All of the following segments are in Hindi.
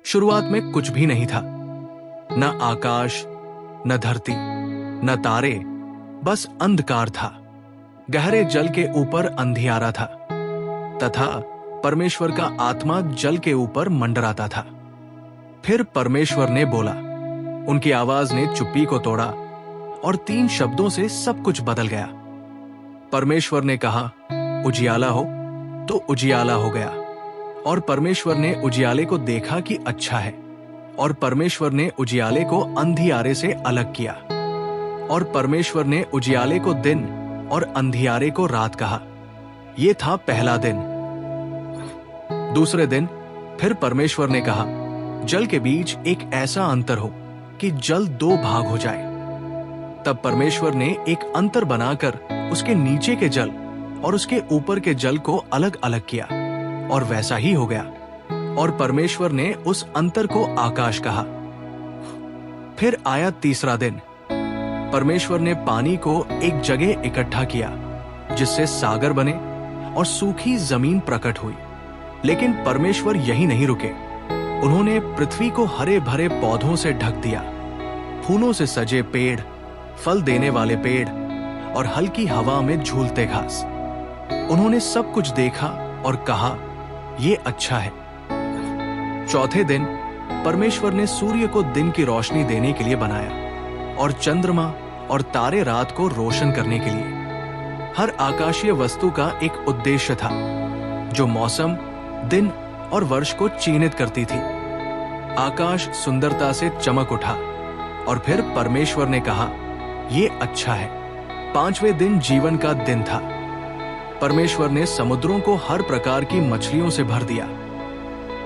शुरुआत में कुछ भी नहीं था, न आकाश, न धरती, न तारे, बस अंधकार था। गहरे जल के ऊपर अंधियारा था तथा परमेश्वर का आत्मा जल के ऊपर मंडराता था। फिर परमेश्वर ने बोला। उनकी आवाज ने चुप्पी को तोड़ा और 3 शब्दों से सब कुछ बदल गया। परमेश्वर ने कहा, उजियाला हो, तो उजियाला हो गया। और परमेश्वर ने उजियाले को देखा कि अच्छा है। और परमेश्वर ने उजियाले को अंधियारे से अलग किया। और परमेश्वर ने उजियाले को दिन और अंधियारे को रात कहा। यह था पहला दिन। दूसरे दिन फिर परमेश्वर ने कहा, जल के बीच एक ऐसा अंतर हो कि जल 2 भाग हो जाए। तब परमेश्वर ने एक अंतर बनाकर उसके नीचे के जल और उसके ऊपर के जल को अलग अलग किया, और वैसा ही हो गया। और परमेश्वर ने उस अंतर को आकाश कहा। फिर आया तीसरा दिन। परमेश्वर ने पानी को एक जगह इकट्ठा किया, जिससे सागर बने और सूखी जमीन प्रकट हुई। लेकिन परमेश्वर यही नहीं रुके। उन्होंने पृथ्वी को हरे भरे पौधों से ढक दिया, फूलों से सजे पेड़, फल देने वाले पेड़ और हल्की हवा में झूलते घास। उन्होंने सब कुछ देखा और कहा, यह अच्छा है। चौथे दिन परमेश्वर ने सूर्य को दिन की रोशनी देने के लिए बनाया और चंद्रमा और तारे रात को रोशन करने के लिए। हर आकाशीय वस्तु का एक उद्देश्य था, जो मौसम, दिन और वर्ष को चिन्हित करती थी। आकाश सुंदरता से चमक उठा और फिर परमेश्वर ने कहा, यह अच्छा है। 5वें दिन जीवन का दिन था। परमेश्वर ने समुद्रों को हर प्रकार की मछलियों से भर दिया,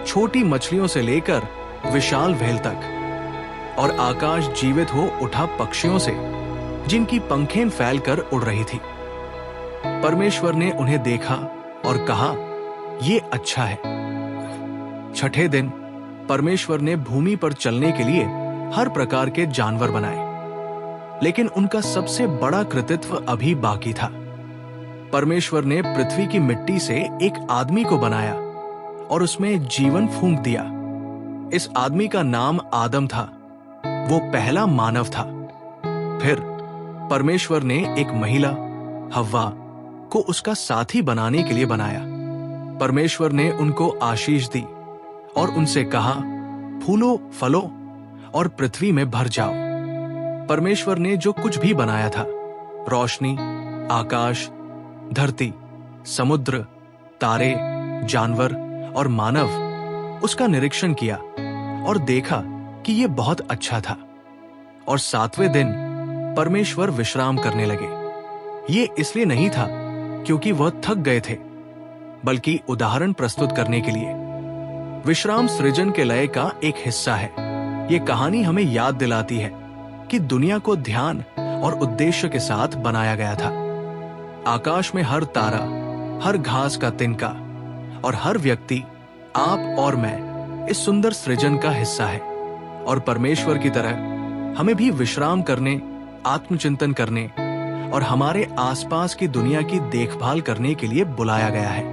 छोटी मछलियों से लेकर विशाल व्हेल तक। और आकाश जीवित हो उठा पक्षियों से, जिनकी पंखें फैलकर उड़ रही थी। परमेश्वर ने उन्हें देखा और कहा, यह अच्छा है। 6ठे दिन परमेश्वर ने भूमि पर चलने के लिए हर प्रकार के जानवर बनाए, लेकिन उनका सबसे बड़ा कृतित्व अभी बाकी था। परमेश्वर ने पृथ्वी की मिट्टी से एक आदमी को बनाया और उसमें जीवन फूंक दिया। इस आदमी का नाम आदम था। वो पहला मानव था। फिर परमेश्वर ने एक महिला, हव्वा, को उसका साथी बनाने के लिए बनाया। परमेश्वर ने उनको आशीष दी और उनसे कहा, फूलो, फलो और पृथ्वी में भर जाओ। परमेश्वर ने जो कुछ भी बनाया था, रोशनी, आकाश, धरती, समुद्र, तारे, जानवर और मानव, उसका निरीक्षण किया और देखा कि यह बहुत अच्छा था। और 7वें दिन परमेश्वर विश्राम करने लगे। ये इसलिए नहीं था क्योंकि वह थक गए थे, बल्कि उदाहरण प्रस्तुत करने के लिए। विश्राम सृजन के लय का एक हिस्सा है। ये कहानी हमें याद दिलाती है कि दुनिया को ध्यान और उद्देश्य के साथ बनाया गया था। आकाश में हर तारा, हर घास का तिनका और हर व्यक्ति, आप और मैं, इस सुंदर सृजन का हिस्सा है। और परमेश्वर की तरह हमें भी विश्राम करने, आत्मचिंतन करने और हमारे आसपास की दुनिया की देखभाल करने के लिए बुलाया गया है।